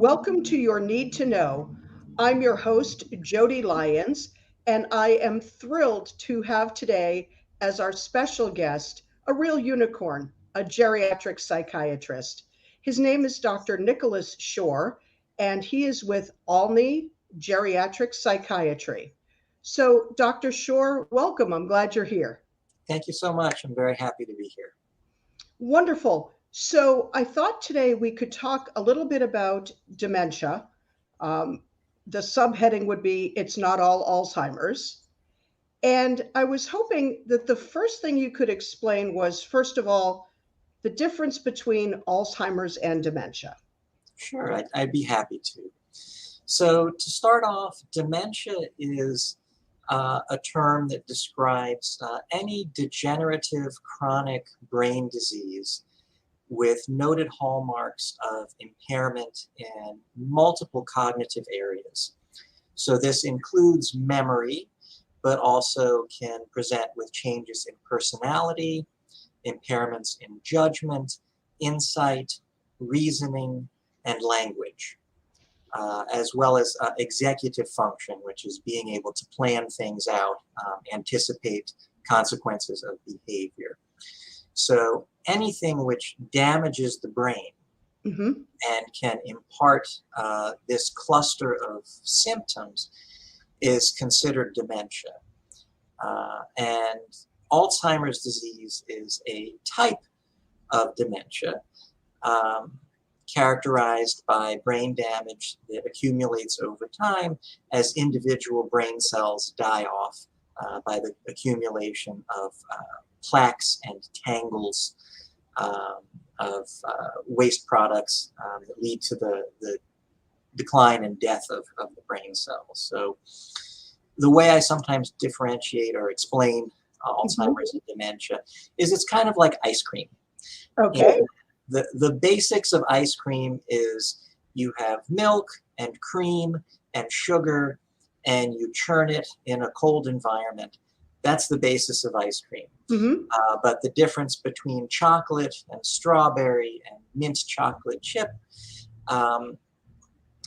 Welcome to your Need to Know. I'm your host, Jodi Lyons, and I am thrilled to have today as our special guest a real unicorn, a geriatric psychiatrist. His name is Dr. Nicholas Schor, and he is with Alney Geriatric Psychiatry. So, Dr. Schor, welcome. I'm glad you're here. Thank you so much. I'm very happy to be here. Wonderful. So I thought today we could talk a little bit about dementia. Um, the subheading would be It's Not All Alzheimer's. And I was hoping that the first thing you could explain was, first of all, the difference between Alzheimer's and dementia. Sure, I'd be happy to. So to start off, dementia is a term that describes any degenerative chronic brain disease with noted hallmarks of impairment in multiple cognitive areas. So this includes memory, but also can present with changes in personality, impairments in judgment, insight, reasoning, and language, as well as executive function, which is being able to plan things out, anticipate consequences of behavior. So anything which damages the brain and can impart this cluster of symptoms is considered dementia. And Alzheimer's disease is a type of dementia characterized by brain damage that accumulates over time as individual brain cells die off by the accumulation of plaques and tangles of waste products that lead to the decline and death of the brain cells. So the way I sometimes differentiate or explain Alzheimer's and dementia is it's kind of like ice cream. Okay. And the basics of ice cream is you have milk and cream and sugar and you churn it in a cold environment. That's the basis of ice cream. But the difference between chocolate and strawberry and mint chocolate chip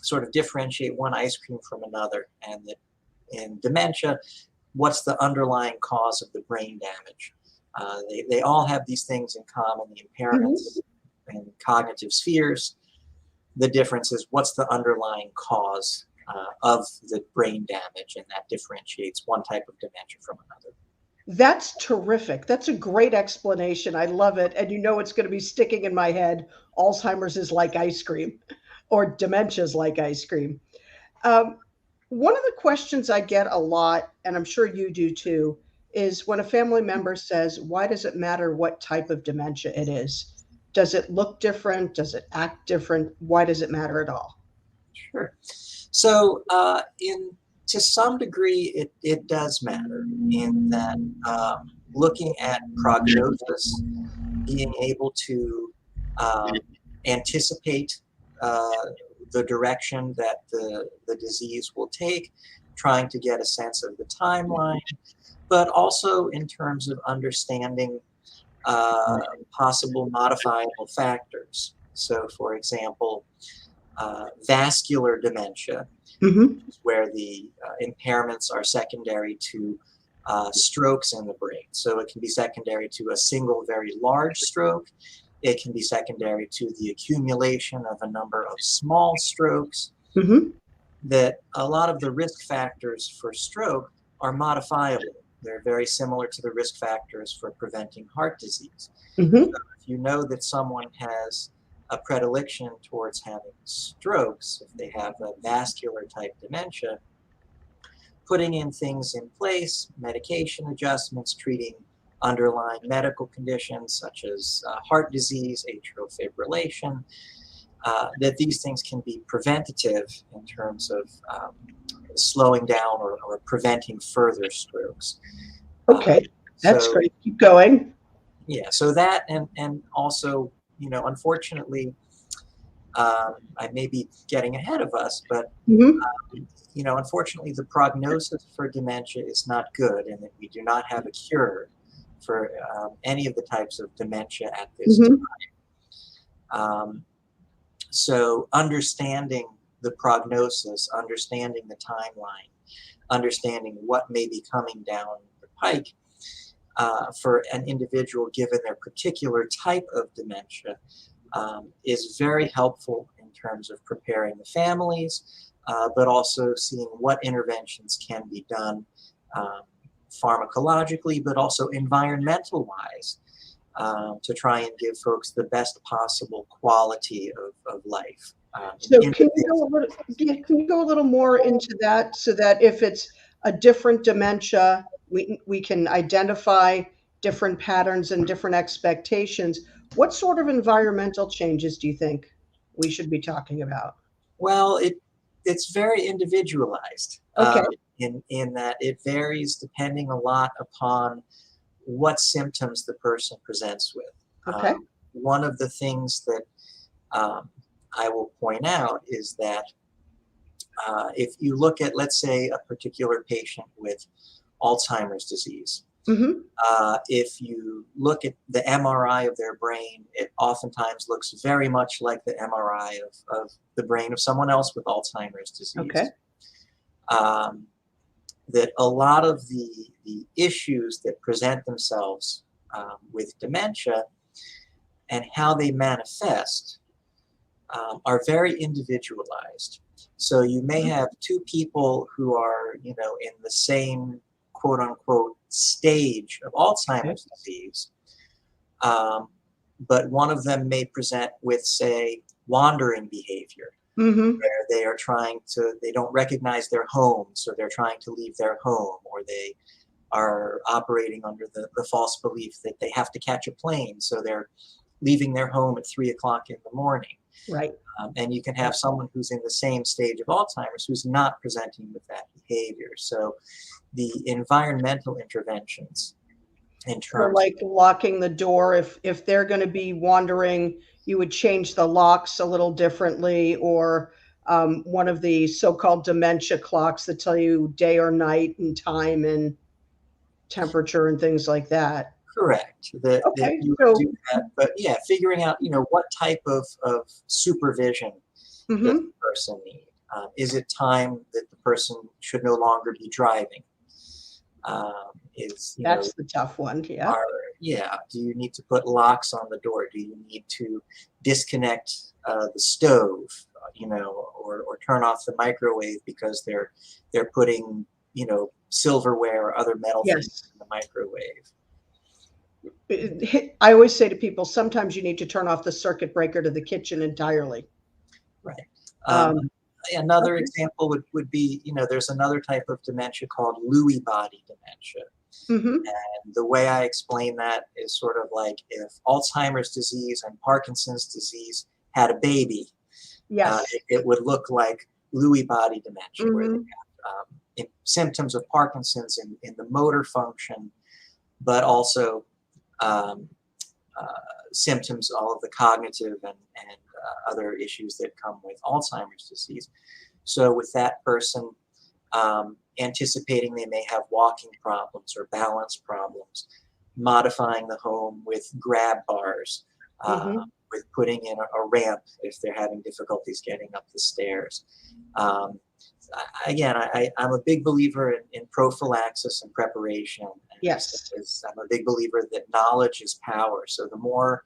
sort of differentiate one ice cream from another. And that in dementia, what's the underlying cause of the brain damage? They all have these things in common, the impairments in cognitive spheres. The difference is what's the underlying cause of the brain damage, and that differentiates one type of dementia from another. That's terrific. That's a great explanation. I love it. And you know it's going to be sticking in my head. Alzheimer's is like ice cream, or dementia is like ice cream. Um, One of the questions I get a lot, and I'm sure you do too, is when a family member says, why does it matter what type of dementia it is? Does it look different? Does it act different? Why does it matter at all? Sure. So to some degree, it does matter in that looking at prognosis, being able to anticipate the direction that the disease will take, trying to get a sense of the timeline, but also in terms of understanding possible modifiable factors. So, for example, vascular dementia, where the impairments are secondary to strokes in the brain. So it can be secondary to a single very large stroke. It can be secondary to the accumulation of a number of small strokes. That a lot of the risk factors for stroke are modifiable. They're very similar to the risk factors for preventing heart disease. So if you know that someone has a predilection towards having strokes, if they have a vascular type dementia, putting in things in place, medication adjustments, treating underlying medical conditions such as heart disease, atrial fibrillation, that these things can be preventative in terms of slowing down or preventing further strokes. Okay, that's great. Keep going. Yeah, so that and also, unfortunately, I may be getting ahead of us, but unfortunately, the prognosis for dementia is not good, and that we do not have a cure for any of the types of dementia at this time. So understanding the prognosis, understanding the timeline, understanding what may be coming down the pike for an individual given their particular type of dementia is very helpful in terms of preparing the families, but also seeing what interventions can be done um, pharmacologically, but also environmental-wise to try and give folks the best possible quality of life. So can you go a little, yeah, can you go a little more into that so that if it's a different dementia, we can identify different patterns and different expectations. What sort of environmental changes do you think we should be talking about? Well, it's very individualized Okay, in that it varies depending a lot upon what symptoms the person presents with. okay, One of the things that um, I will point out is that if you look at, let's say, a particular patient with Alzheimer's disease, mhm, if you look at the MRI of their brain, it oftentimes looks very much like the MRI of the brain of someone else with Alzheimer's okay, disease. Um, that a lot of the issues that present themselves with dementia and how they manifest are very individualized. So you may mhm, have two people who are, in the same quote unquote stage of okay, Alzheimer's disease, um, but one of them may present with, say, wandering behavior, mhm, where they don't recognize their home, so they're trying to leave their home, or they are operating under the false belief that they have to catch a plane, so they're leaving their home at 3 o'clock in the morning. right, And you can right. have someone who's in the same stage of Alzheimer's who's not presenting with that behavior. So the environmental interventions in So terms like locking the door, if they're gonna be wandering, you would change the locks a little differently, or one of the so-called dementia clocks that tell you day or night and time and temperature and things like that. correct that Okay, you would do so that. But yeah, figuring out, what type of supervision does mhm, the person need? Is it time that the person should no longer be driving? Is, that's the tough one, yeah. are yeah, do you need to put locks on the door? Do you need to disconnect the stove, or turn off the microwave because they're putting, silverware or other metal things Yes. in the microwave? I always say to people, sometimes you need to turn off the circuit breaker to the kitchen entirely. Right. Um, Another okay. example would be, there's another type of dementia called Lewy body dementia. Mhm. And the way I explain that is sort of like if Alzheimer's disease and Parkinson's disease had a baby, Yes. it would look like Lewy body dementia, where they Mhm. have symptoms of Parkinson's in the motor function, but also um, uh, symptoms, all of the cognitive and other issues that come with Alzheimer's disease. So with that person, anticipating they may have walking problems or balance problems, modifying the home with grab bars, Mhm. with putting in a ramp if they're having difficulties getting up the stairs. Um, Again, I'm a big believer in prophylaxis and preparation. And Yes. I'm a big believer that knowledge is power. So the more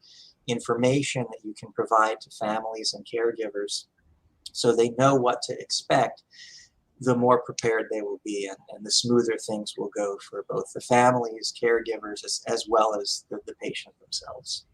information that you can provide to families and caregivers so they know what to expect, the more prepared they will be, and the smoother things will go for both the families, caregivers, as well as the patient themselves.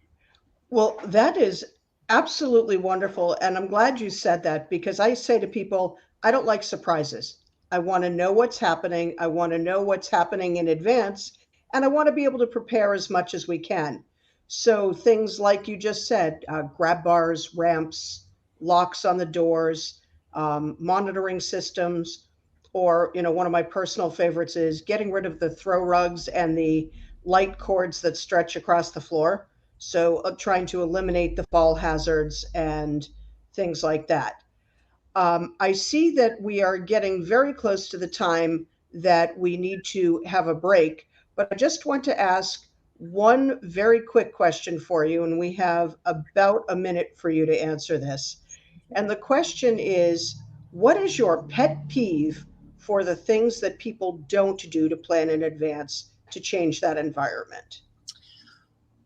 Well, that is absolutely wonderful, and I'm glad you said that because I say to people, I don't like surprises. I wanna know what's happening, I wanna know what's happening in advance, and I wanna be able to prepare as much as we can. So things like you just said, grab bars, ramps, locks on the doors, monitoring systems, or, one of my personal favorites is getting rid of the throw rugs and the light cords that stretch across the floor. So, trying to eliminate the fall hazards and things like that. I see that we are getting very close to the time that we need to have a break, but I just want to ask one very quick question for you, and we have about a minute for you to answer this. And the question is, what is your pet peeve for the things that people don't do to plan in advance to change that environment?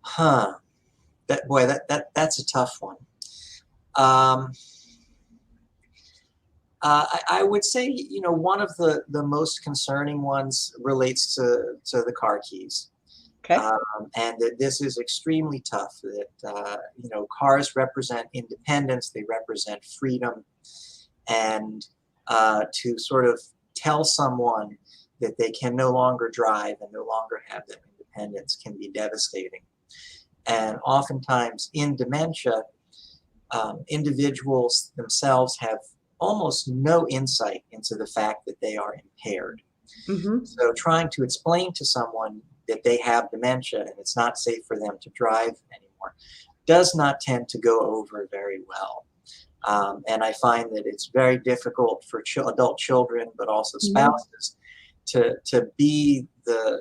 Huh. That's a tough one. Um, I would say, one of the most concerning ones relates to the car keys. Okay. And that this is extremely tough, that, cars represent independence, they represent freedom. And to sort of tell someone that they can no longer drive and no longer have that independence can be devastating. And oftentimes in dementia, individuals themselves have almost no insight into the fact that they are impaired. Mm-hmm. So trying to explain to someone that they have dementia and it's not safe for them to drive anymore does not tend to go over very well. And I find that it's very difficult for adult children, but also Mm-hmm. spouses, to be the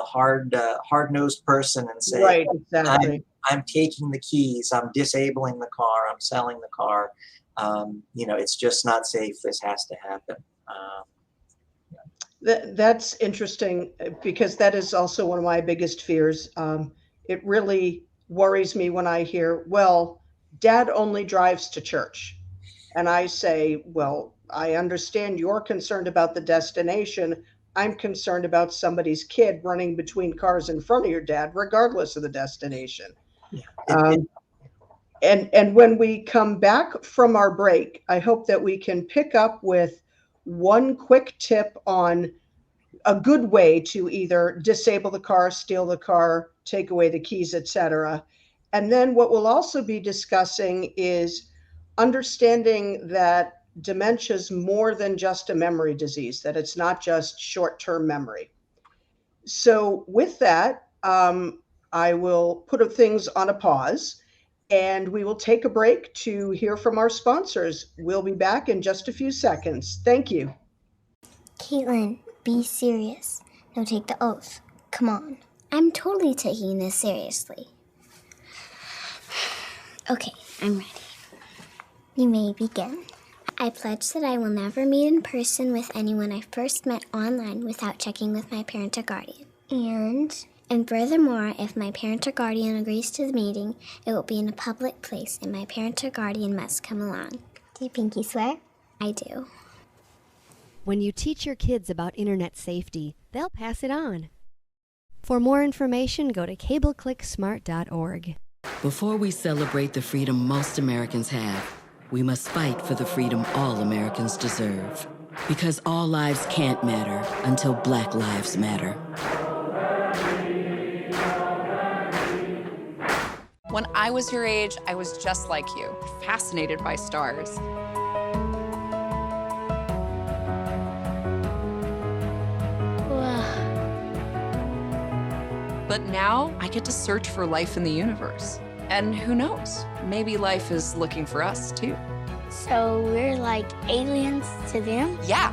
hard-nosed person and say, Right, exactly. I'm taking the keys, I'm disabling the car, I'm selling the car. It's just not safe. This has to happen. Um, That's interesting because that is also one of my biggest fears. It really worries me when I hear, well, dad only drives to church. And I say, well, I understand you're concerned about the destination. I'm concerned about somebody's kid running between cars in front of your dad, regardless of the destination. yeah, it Um, and when we come back from our break, I hope that we can pick up with one quick tip on a good way to either disable the car, steal the car, take away the keys, etc. And then what we'll also be discussing is understanding that dementia is more than just a memory disease, that it's not just short term memory. So, with that, I will put things on a pause and we will take a break to hear from our sponsors. We'll be back in just a few seconds. Thank you. Caitlin, be serious. Now take the oath. Come on. I'm totally taking this seriously. Okay, I'm ready. You may begin. I pledge that I will never meet in person with anyone I first met online without checking with my parent or guardian. And furthermore, if my parent or guardian agrees to the meeting, it will be in a public place and my parent or guardian must come along. Do you pinky swear? I do. When you teach your kids about internet safety, they'll pass it on. For more information, go to cableclicksmart.org. Before we celebrate the freedom most Americans have, we must fight for the freedom all Americans deserve. Because all lives can't matter until Black lives matter. When I was your age, I was just like you, fascinated by stars. But now I get to search for life in the universe. And who knows, maybe life is looking for us too. So we're like aliens to them? Yeah.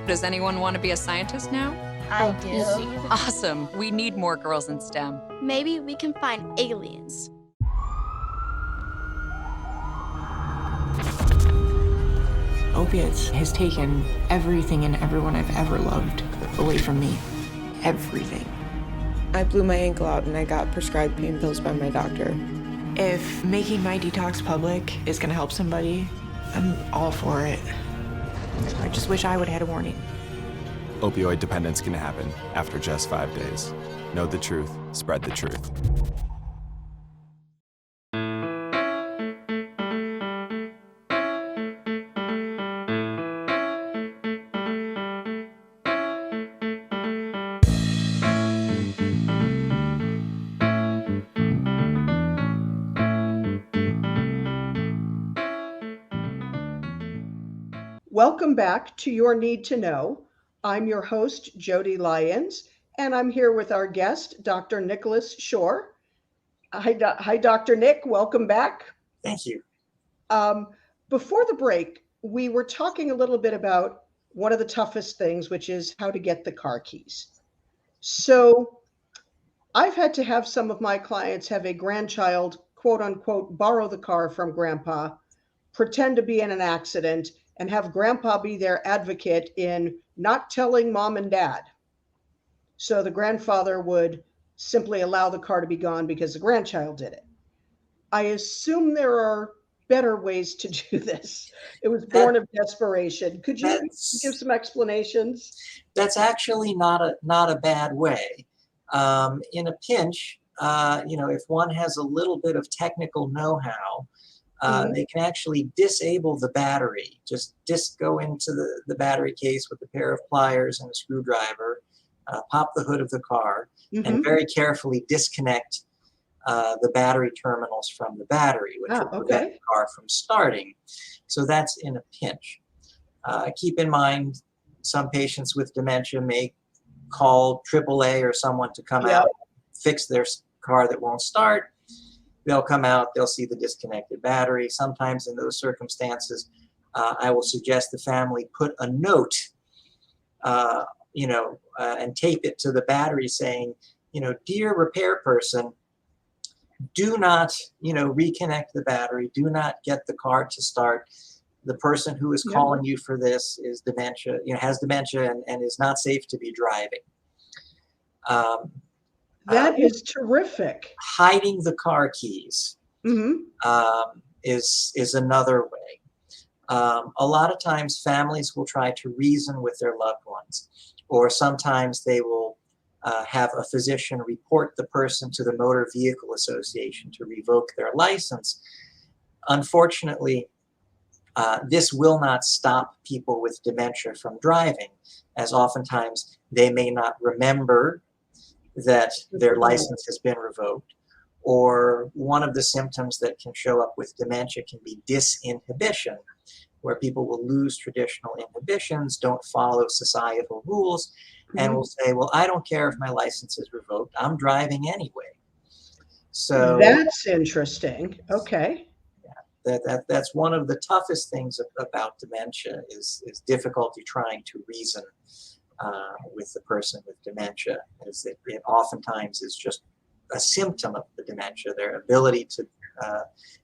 Does anyone want to be a scientist now? I do. Awesome. We need more girls in STEM. Maybe we can find aliens. Opiates has taken everything and everyone I've ever loved away from me. Everything. I blew my ankle out and I got prescribed pain pills by my doctor. If making my detox public is gonna help somebody, I'm all for it. I just wish I would have had a warning. Opioid dependence can happen after just 5 days. Know the truth, spread the truth. Welcome back to Your Need to Know. I'm your host, Jodi Lyons, and I'm here with our guest, Dr. Nicholas Schor. Hi, Dr. Nick. Welcome back. Thank you. Before the break, we were talking a little bit about one of the toughest things, which is how to get the car keys. So I've had to have some of my clients have a grandchild, quote unquote, borrow the car from grandpa pretend to be in an accident and have grandpa be their advocate in not telling mom and dad. So the grandfather would simply allow the car to be gone because the grandchild did it. I assume there are better ways to do this. It was That born of desperation. Could you give that's some explanations? that's actually not a bad way. In a pinch, if one has a little bit of technical know-how, Mhm. they can actually disable the battery. Just go into the battery case with a pair of pliers and a screwdriver, pop the hood of the car, and Mhm. very carefully disconnect the battery terminals from the battery, which will Ah, prevent okay. the car from starting. So that's in a pinch. Keep in mind, some patients with dementia may call AAA or someone to come Yep. out, fix their car that won't start. They'll come out, they'll see the disconnected battery. Sometimes in those circumstances, I will suggest the family put a note, and tape it to the battery saying, dear repair person, do not, reconnect the battery. Do not get the car to start. The person who is Yep. calling you for this is dementia, has dementia and is not safe to be driving. Um, That is terrific. Hiding the car keys Mhm. is another way. A lot of times families will try to reason with their loved ones, or sometimes they will have a physician report the person to the Motor Vehicle Association to revoke their license. Unfortunately, this will not stop people with dementia from driving, as oftentimes they may not remember that their license has been revoked. Or one of the symptoms that can show up with dementia can be disinhibition, where people will lose traditional inhibitions, don't follow societal rules, and will say, well, I don't care if my license is revoked, I'm driving anyway. So That's interesting. Okay. that's one of the toughest things about dementia is difficulty trying to reason with the person with dementia, is that it oftentimes is just a symptom of the dementia, their ability to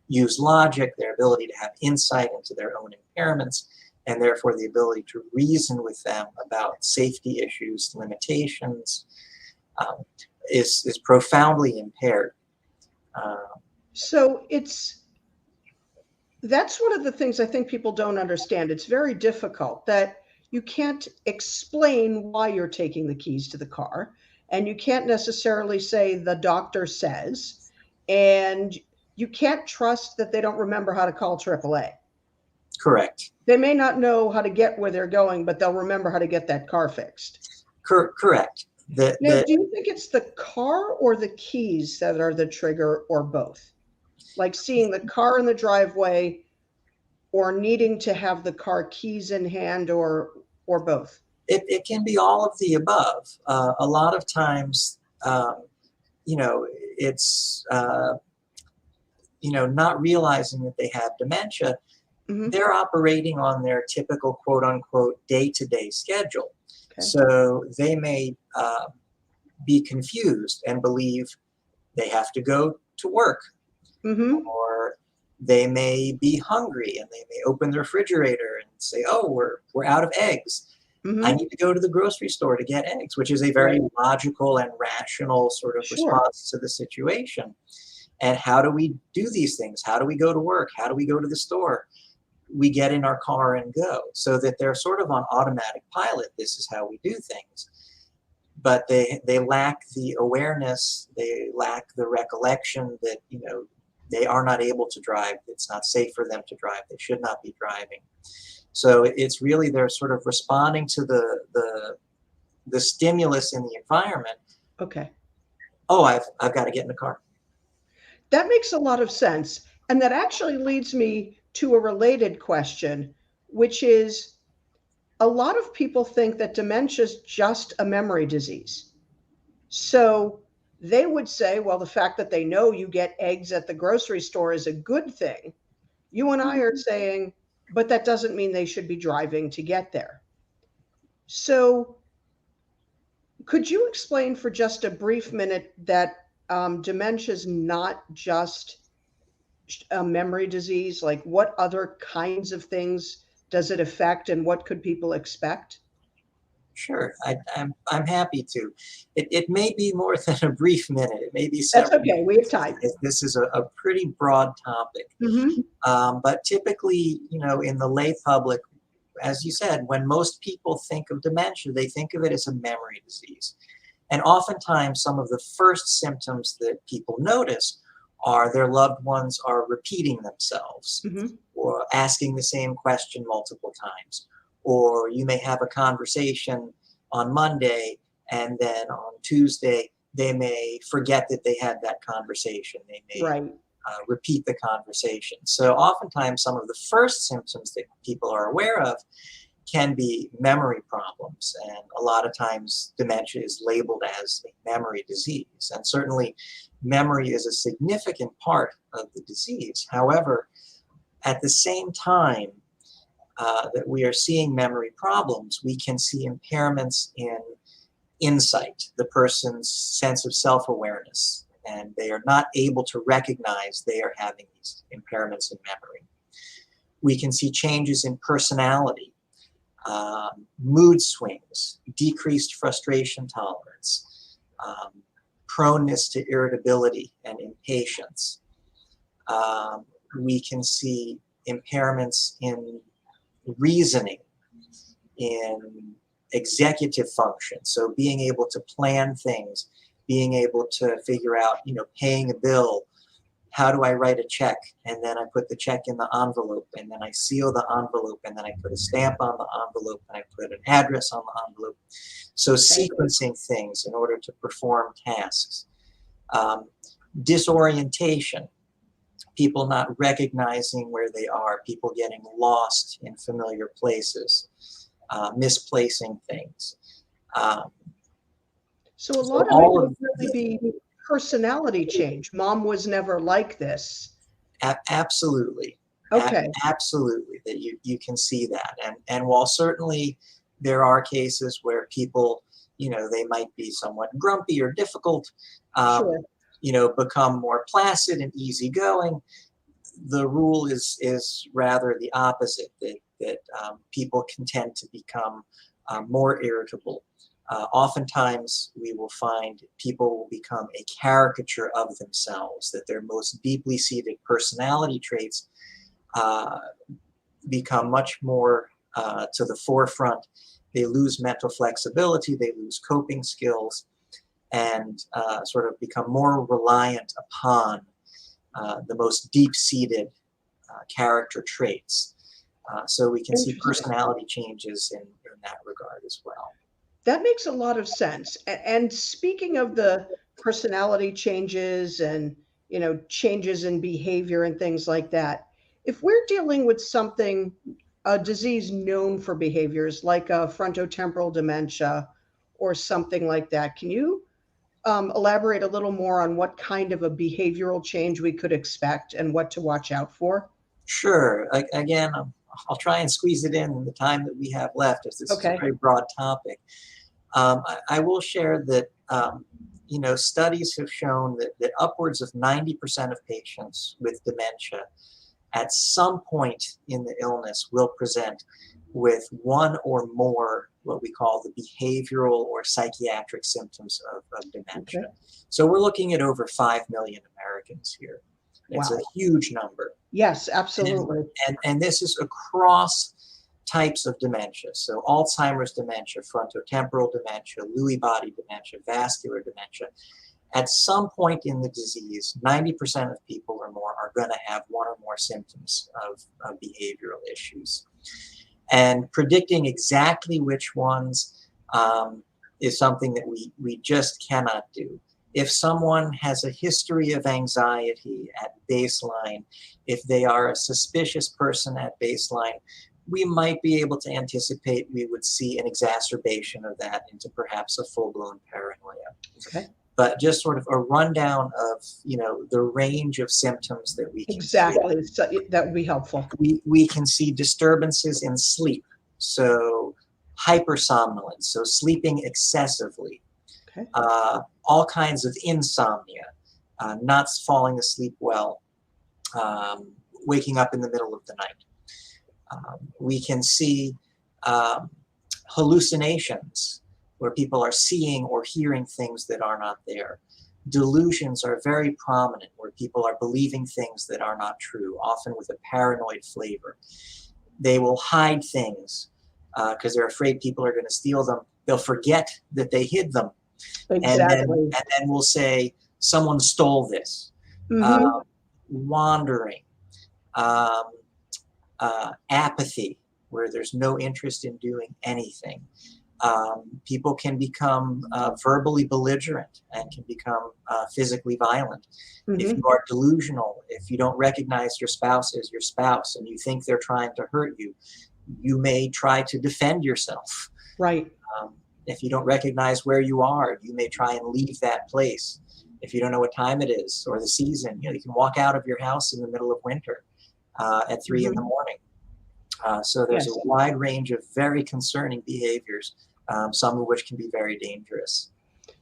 use logic, their ability to have insight into their own impairments, and therefore the ability to reason with them about safety issues, limitations, is profoundly impaired. So that's one of the things I think people don't understand. It's very difficult that you can't explain why you're taking the keys to the car, and you can't necessarily say the doctor says, and you can't trust that they don't remember how to call AAA. Correct. They may not know how to get where they're going, but they'll remember how to get that car fixed. Correct. Now, do you think it's the car or the keys that are the trigger, or both? Like seeing the car in the driveway, or needing to have the car keys in hand, or both? It can be all of the above. A lot of times, it's not realizing that they have dementia. Mhm. They're operating on their typical quote unquote day-to-day schedule. Okay. So they may be confused and believe they have to go to work, Mhm. or they may be hungry and they may open the refrigerator and say, oh, we're out of eggs. I Mhm. need to go to the grocery store to get eggs, which is a very Right. logical and rational sort of Sure. response to the situation. And how do we do these things? How do we go to work? How do we go to the store? We get in our car and go, so that they're sort of on automatic pilot. This is how we do things. But they lack the awareness, they lack the recollection that, they are not able to drive. It's not safe for them to drive. They should not be driving. So it's really they're sort of responding to the stimulus in the environment. Okay. Oh, I've got to get in the car. That makes a lot of sense. And that actually leads me to a related question, which is a lot of people think that dementia is just a memory disease. So they would say, well, the fact that they know you get eggs at the grocery store is a good thing. You and I are saying, but that doesn't mean they should be driving to get there. So could you explain for just a brief minute that dementia is not just a memory disease? Like, what other kinds of things does it affect, and what could people expect? Sure, I'm happy to. It may be more than a brief minute. It may be That's several okay. We have minutes. time. This is a pretty broad topic. But typically, in the lay public, as you said, when most people think of dementia, they think of it as a memory disease. And oftentimes, some of the first symptoms that people notice are their loved ones are repeating themselves or asking the same question multiple times. Or you may have a conversation on Monday, and then on Tuesday, they may forget that they had that conversation. They may repeat the conversation. So oftentimes, some of the first symptoms that people are aware of can be memory problems. And a lot of times, dementia is labeled as a memory disease. And certainly, memory is a significant part of the disease. However, at the same time, that we are seeing memory problems, we can see impairments in insight, the person's sense of self-awareness, and they are not able to recognize they are having these impairments in memory. We can see changes in personality, mood swings, decreased frustration tolerance, proneness to irritability and impatience. We can see impairments in reasoning, in executive function, so being able to plan things, being able to figure out, paying a bill, how do I write a check, and then I put the check in the envelope, and then I seal the envelope, and then I put a stamp on the envelope, and I put an address on the envelope. So sequencing things in order to perform tasks. Disorientation, people not recognizing where they are, people getting lost in familiar places, misplacing things. So a lot of it would really be personality change. Mom was never like this. Absolutely. Okay. Absolutely, that you can see that. And while certainly there are cases where people, they might be somewhat grumpy or difficult, become more placid and easygoing, the rule is rather the opposite, that people can tend to become more irritable. Oftentimes, we will find people will become a caricature of themselves, that their most deeply seated personality traits become much more to the forefront. They lose mental flexibility, they lose coping skills, and sort of become more reliant upon the most deep-seated character traits. So we can see personality changes in that regard as well. That makes a lot of sense. And speaking of the personality changes and, changes in behavior and things like that, if we're dealing with something, a disease known for behaviors like a frontotemporal dementia or something like that, can you elaborate a little more on what kind of a behavioral change we could expect and what to watch out for? Sure. Again, I'll try and squeeze it in the time that we have left, as this is a very broad topic. I will share that, studies have shown that upwards of 90% of patients with dementia at some point in the illness will present with one or more what we call the behavioral or psychiatric symptoms of dementia. So we're looking at over 5 million Americans here. It's a huge number. Yes, absolutely. And this is across types of dementia. So Alzheimer's dementia, frontotemporal dementia, Lewy body dementia, vascular dementia. At some point in the disease, 90% of people or more are going to have one or more symptoms of behavioral issues. And predicting exactly which ones is something that we just cannot do. If someone has a history of anxiety at baseline, if they are a suspicious person at baseline, we might be able to anticipate we would see an exacerbation of that into perhaps a full-blown paranoia. But just sort of a rundown of, the range of symptoms that we can see. So that would be helpful. We can see disturbances in sleep, so hypersomnolence, so sleeping excessively, all kinds of insomnia, not falling asleep well, waking up in the middle of the night. We can see hallucinations, where people are seeing or hearing things that are not there. Delusions are very prominent, where people are believing things that are not true, often with a paranoid flavor. They will hide things because they're afraid people are going to steal them. They'll forget that they hid them. Exactly. And then we'll say, someone stole this. Wandering. Apathy, where there's no interest in doing anything. People can become verbally belligerent and can become physically violent. If you are delusional, if you don't recognize your spouse as your spouse and you think they're trying to hurt you, you may try to defend yourself. Right. If you don't recognize where you are, you may try and leave that place. If you don't know what time it is or the season, you can walk out of your house in the middle of winter at 3 in the morning. So there's a wide range of very concerning behaviors, some of which can be very dangerous.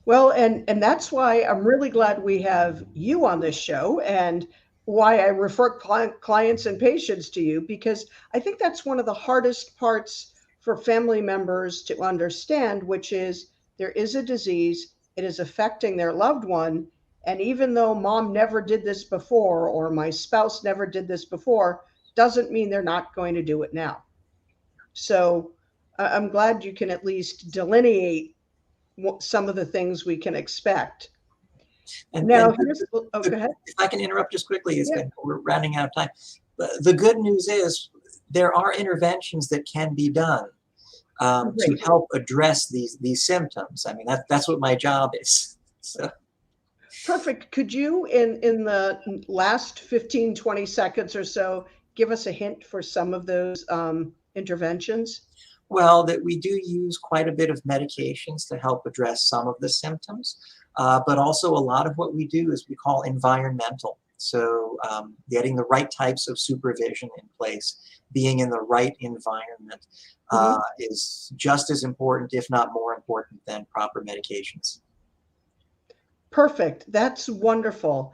Well, and that's why I'm really glad we have you on this show, and why I refer clients and patients to you, because I think that's one of the hardest parts for family members to understand, which is there is a disease, it is affecting their loved one, and even though mom never did this before or my spouse never did this before, doesn't mean they're not going to do it now. So I'm glad you can at least delineate some of the things we can expect. And Now, go ahead. If I can interrupt just quickly, we're running out of time. The good news is there are interventions that can be done to help address these symptoms. I mean, that's what my job is. So. Perfect. Could you, in the last 15, 20 seconds or so, give us a hint for some of those interventions? Well, that we do use quite a bit of medications to help address some of the symptoms, but also a lot of what we do is we call environmental. So getting the right types of supervision in place, being in the right environment is just as important, if not more important, than proper medications. Perfect. That's wonderful.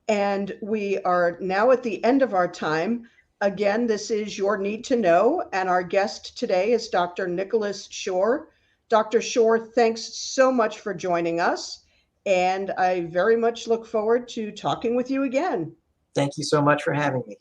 And we are now at the end of our time. Again, this is Your Need to Know, and our guest today is Dr. Nicholas Schor. Dr. Schor, thanks so much for joining us, and I very much look forward to talking with you again. Thank you so much for having me.